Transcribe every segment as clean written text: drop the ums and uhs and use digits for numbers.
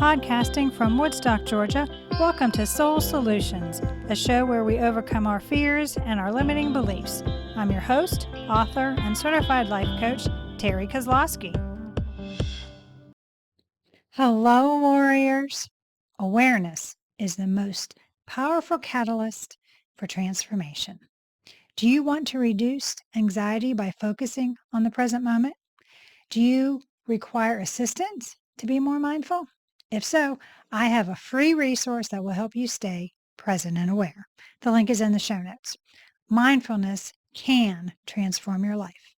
Podcasting from Woodstock, Georgia, welcome to Soul Solutions, a show where we overcome our fears and our limiting beliefs. I'm your host, author, and certified life coach, Terry Kozlowski. Hello, warriors. Awareness is the most powerful catalyst for transformation. Do you want to reduce anxiety by focusing on the present moment? Do you require assistance to be more mindful? If so, I have a free resource that will help you stay present and aware. The link is in the show notes. Mindfulness can transform your life.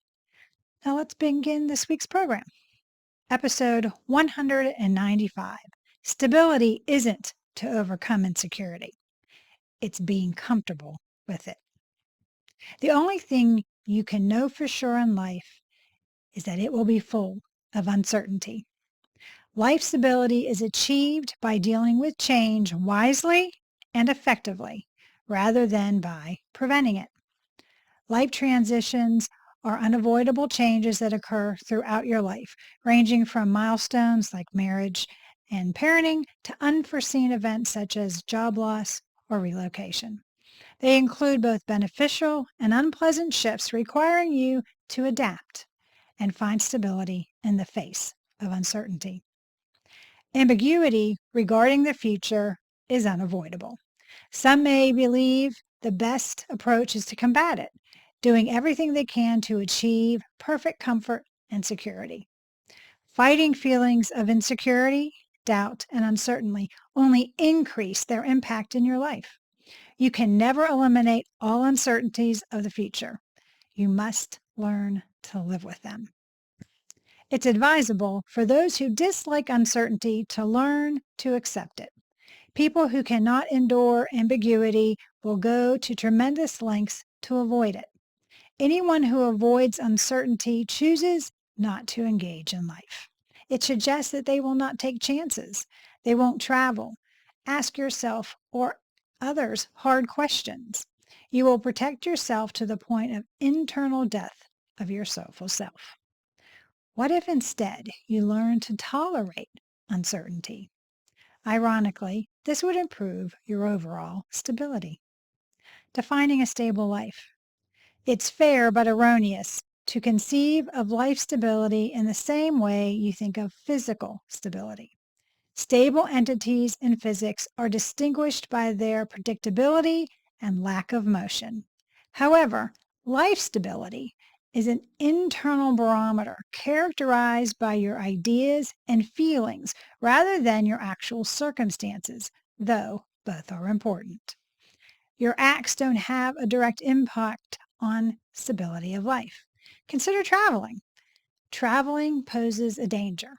Now let's begin this week's program. Episode 195. Stability isn't to overcome insecurity. It's being comfortable with it. The only thing you can know for sure in life is that it will be full of uncertainty. Life stability is achieved by dealing with change wisely and effectively, rather than by preventing it. Life transitions are unavoidable changes that occur throughout your life, ranging from milestones like marriage and parenting to unforeseen events such as job loss or relocation. They include both beneficial and unpleasant shifts requiring you to adapt and find stability in the face of uncertainty. Ambiguity regarding the future is unavoidable. Some may believe the best approach is to combat it, doing everything they can to achieve perfect comfort and security. Fighting feelings of insecurity, doubt, and uncertainty only increase their impact in your life. You can never eliminate all uncertainties of the future. You must learn to live with them. It's advisable for those who dislike uncertainty to learn to accept it. People who cannot endure ambiguity will go to tremendous lengths to avoid it. Anyone who avoids uncertainty chooses not to engage in life. It suggests that they will not take chances. They won't travel, ask yourself or others hard questions. You will protect yourself to the point of internal death of your soulful self. What if instead you learn to tolerate uncertainty? Ironically, this would improve your overall stability. Defining a stable life. It's fair but erroneous to conceive of life stability in the same way you think of physical stability. Stable entities in physics are distinguished by their predictability and lack of motion. However, life stability is an internal barometer characterized by your ideas and feelings rather than your actual circumstances, though both are important. Your acts don't have a direct impact on stability of life. Consider traveling. Traveling poses a danger.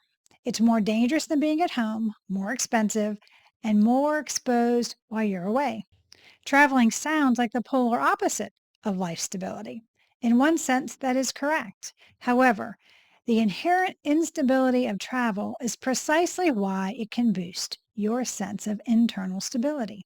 It's more dangerous than being at home, more expensive, and more exposed while you're away. Traveling sounds like the polar opposite of life stability. In one sense, that is correct. However, the inherent instability of travel is precisely why it can boost your sense of internal stability.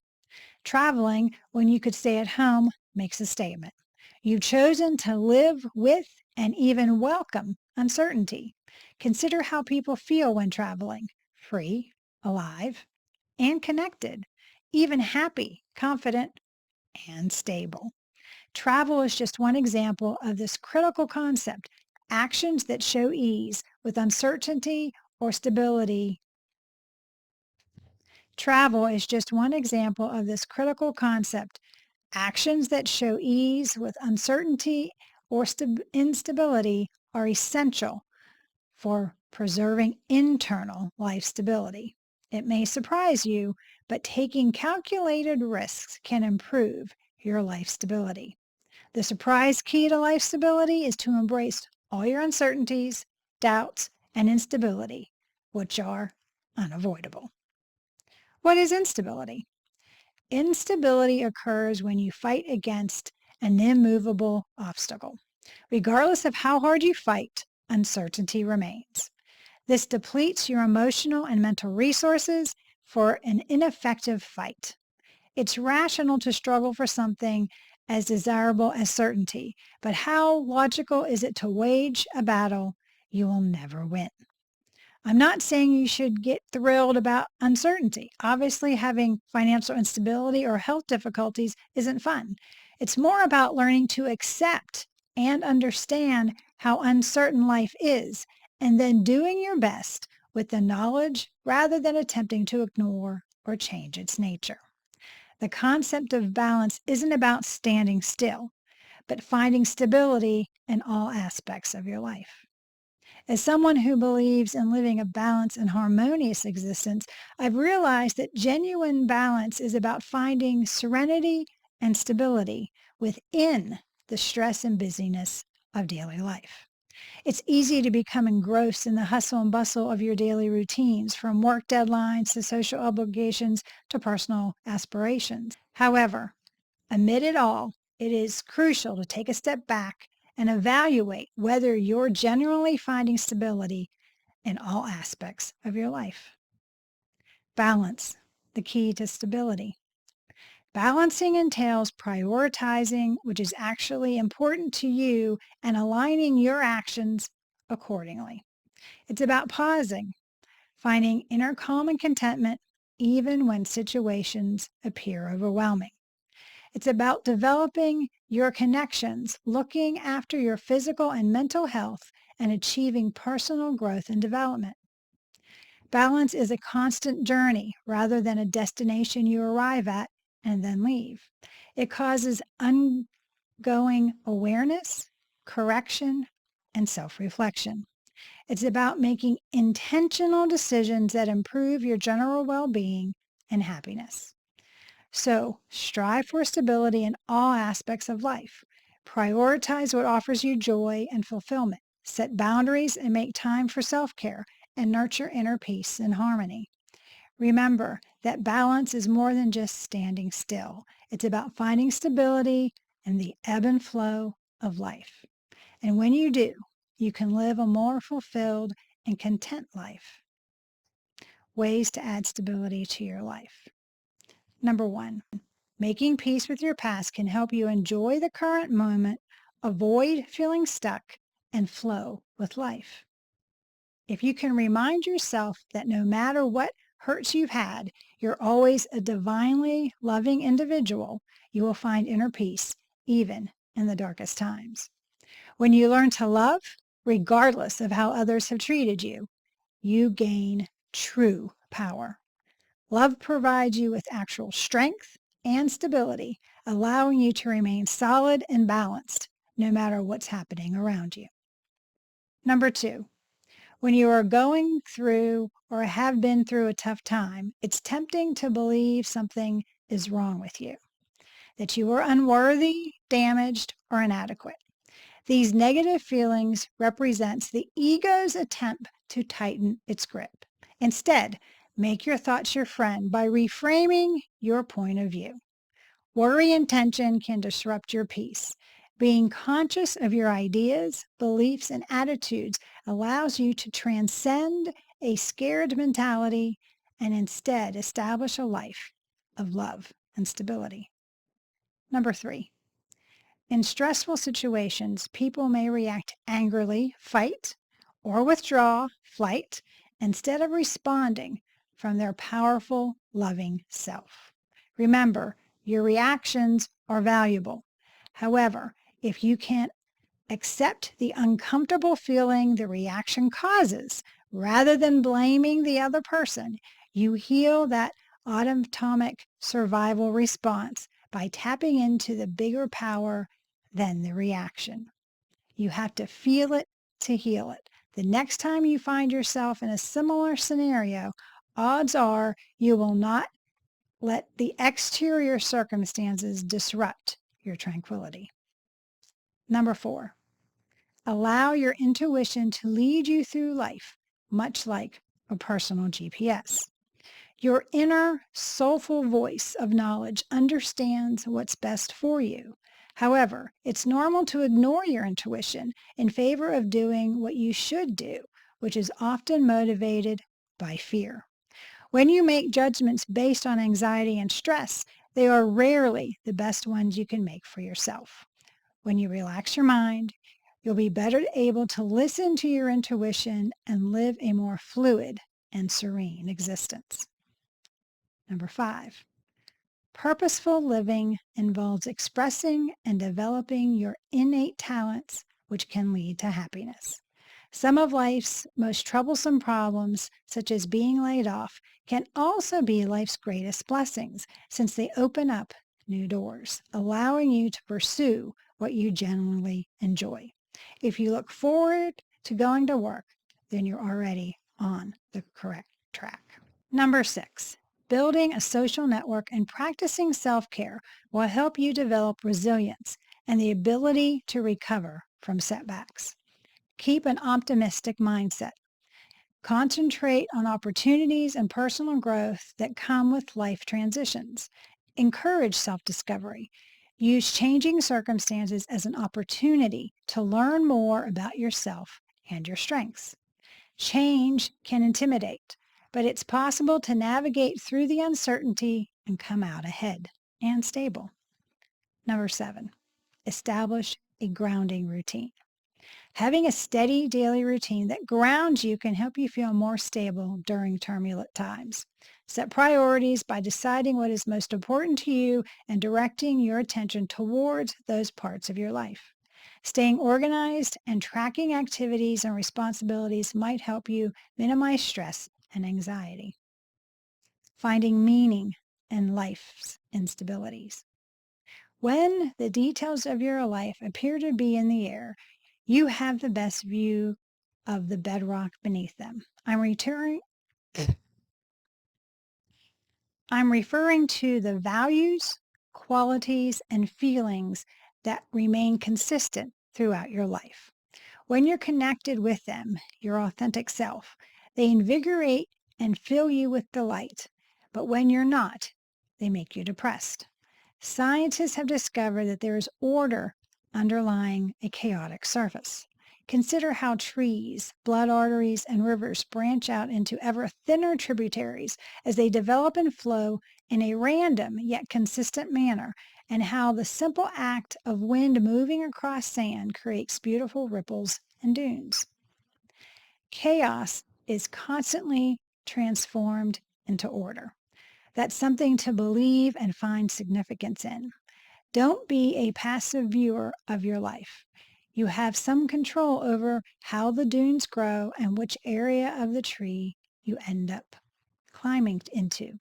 Traveling when you could stay at home makes a statement. You've chosen to live with and even welcome uncertainty. Consider how people feel when traveling: free, alive, and connected, even happy, confident, and stable. Travel is just one example of this critical concept. Actions that show ease with uncertainty or stability. Travel is just one example of this critical concept. Actions that show ease with uncertainty or instability are essential for preserving internal life stability. It may surprise you, but taking calculated risks can improve your life stability. The surprise key to life stability is to embrace all your uncertainties, doubts, and instability, which are unavoidable. What is instability? Instability occurs when you fight against an immovable obstacle. Regardless of how hard you fight, uncertainty remains. This depletes your emotional and mental resources for an ineffective fight. It's rational to struggle for something as desirable as certainty, but how logical is it to wage a battle you will never win? I'm not saying you should get thrilled about uncertainty. Obviously, having financial instability or health difficulties isn't fun. It's more about learning to accept and understand how uncertain life is, and then doing your best with the knowledge rather than attempting to ignore or change its nature. The concept of balance isn't about standing still, but finding stability in all aspects of your life. As someone who believes in living a balanced and harmonious existence, I've realized that genuine balance is about finding serenity and stability within the stress and busyness of daily life. It's easy to become engrossed in the hustle and bustle of your daily routines, from work deadlines to social obligations to personal aspirations. However, amid it all, it is crucial to take a step back and evaluate whether you're genuinely finding stability in all aspects of your life. Balance, the key to stability. Balancing entails prioritizing which is actually important to you and aligning your actions accordingly. It's about pausing, finding inner calm and contentment even when situations appear overwhelming. It's about developing your connections, looking after your physical and mental health, and achieving personal growth and development. Balance is a constant journey rather than a destination you arrive at and then leave. It causes ongoing awareness, correction, and self-reflection. It's about making intentional decisions that improve your general well-being and happiness. So strive for stability in all aspects of life. Prioritize what offers you joy and fulfillment. Set boundaries and make time for self-care and nurture inner peace and harmony. Remember that balance is more than just standing still. It's about finding stability in the ebb and flow of life. And when you do, you can live a more fulfilled and content life. Ways to add stability to your life. Number 1, making peace with your past can help you enjoy the current moment, avoid feeling stuck, and flow with life. If you can remind yourself that no matter what hurts you've had, you're always a divinely loving individual, you will find inner peace even in the darkest times. When you learn to love, regardless of how others have treated you, you gain true power. Love provides you with actual strength and stability, allowing you to remain solid and balanced no matter what's happening around you. Number 2, when you are going through or have been through a tough time, it's tempting to believe something is wrong with you, that you are unworthy, damaged, or inadequate. These negative feelings represents the ego's attempt to tighten its grip. Instead, make your thoughts your friend by reframing your point of view. Worry and tension can disrupt your peace. Being conscious of your ideas, beliefs, and attitudes allows you to transcend a scared mentality and instead establish a life of love and stability. Number 3, in stressful situations, people may react angrily, fight, or withdraw, flight, instead of responding from their powerful, loving self. Remember, your reactions are valuable. However, if you can't accept the uncomfortable feeling the reaction causes, rather than blaming the other person, you heal that autonomic survival response by tapping into the bigger power than the reaction. You have to feel it to heal it. The next time you find yourself in a similar scenario, odds are you will not let the exterior circumstances disrupt your tranquility. Number 4, allow your intuition to lead you through life, much like a personal GPS. Your inner soulful voice of knowledge understands what's best for you. However, it's normal to ignore your intuition in favor of doing what you should do, which is often motivated by fear. When you make judgments based on anxiety and stress, they are rarely the best ones you can make for yourself. When you relax your mind, You'll be better able to listen to your intuition and live a more fluid and serene existence. Number 5, purposeful living involves expressing and developing your innate talents, which can lead to happiness. Some of life's most troublesome problems, such as being laid off, can also be life's greatest blessings, since they open up new doors, allowing you to pursue what you genuinely enjoy. If you look forward to going to work, then you're already on the correct track. Number 6, building a social network and practicing self-care will help you develop resilience and the ability to recover from setbacks. Keep an optimistic mindset. Concentrate on opportunities and personal growth that come with life transitions. Encourage self-discovery. Use changing circumstances as an opportunity to learn more about yourself and your strengths. Change can intimidate, but it's possible to navigate through the uncertainty and come out ahead and stable. Number 7, establish a grounding routine. Having a steady daily routine that grounds you can help you feel more stable during turbulent times. Set priorities by deciding what is most important to you and directing your attention towards those parts of your life. Staying organized and tracking activities and responsibilities might help you minimize stress and anxiety. Finding meaning in life's instabilities. When the details of your life appear to be in the air, you have the best view of the bedrock beneath them. I'm referring to the values, qualities, and feelings that remain consistent throughout your life. When you're connected with them, your authentic self, they invigorate and fill you with delight. But when you're not, they make you depressed. Scientists have discovered that there is order underlying a chaotic surface. Consider how trees, blood arteries, and rivers branch out into ever thinner tributaries as they develop and flow in a random yet consistent manner, and how the simple act of wind moving across sand creates beautiful ripples and dunes. Chaos is constantly transformed into order. That's something to believe and find significance in. Don't be a passive viewer of your life. You have some control over how the dunes grow and which area of the tree you end up climbing into.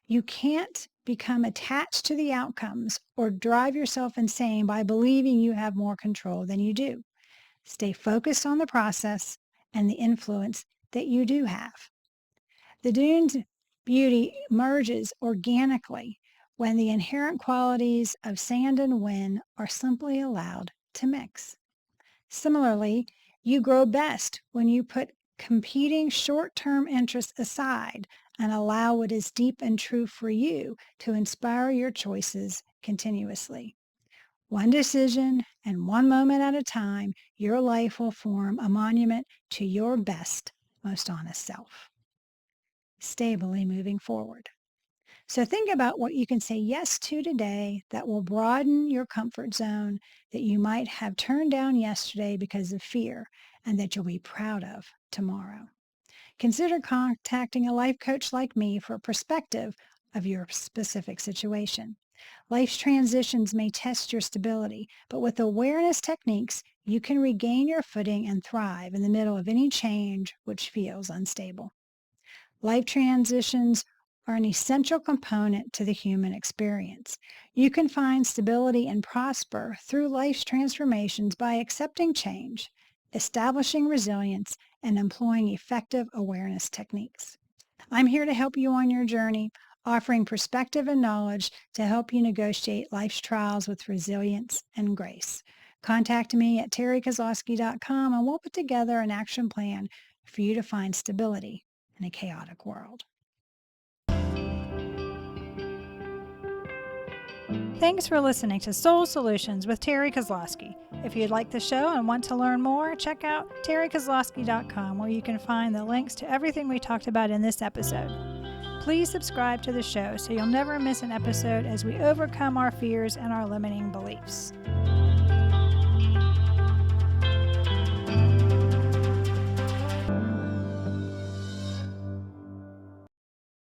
You can't become attached to the outcomes or drive yourself insane by believing you have more control than you do. Stay focused on the process and the influence that you do have. The dune's beauty emerges organically when the inherent qualities of sand and wind are simply allowed to mix. Similarly, you grow best when you put competing short-term interests aside and allow what is deep and true for you to inspire your choices continuously. One decision and one moment at a time, your life will form a monument to your best, most honest self. Stably moving forward. So think about what you can say yes to today that will broaden your comfort zone that you might have turned down yesterday because of fear and that you'll be proud of tomorrow. Consider contacting a life coach like me for a perspective of your specific situation. Life's transitions may test your stability, but with awareness techniques, you can regain your footing and thrive in the middle of any change which feels unstable. Life transitions are an essential component to the human experience. You can find stability and prosper through life's transformations by accepting change, establishing resilience, and employing effective awareness techniques. I'm here to help you on your journey, offering perspective and knowledge to help you negotiate life's trials with resilience and grace. Contact me at terrykozlowski.com and we'll put together an action plan for you to find stability in a chaotic world. Thanks for listening to Soul Solutions with Terry Kozlowski. If you'd like the show and want to learn more, check out terrykozlowski.com where you can find the links to everything we talked about in this episode. Please subscribe to the show so you'll never miss an episode as we overcome our fears and our limiting beliefs.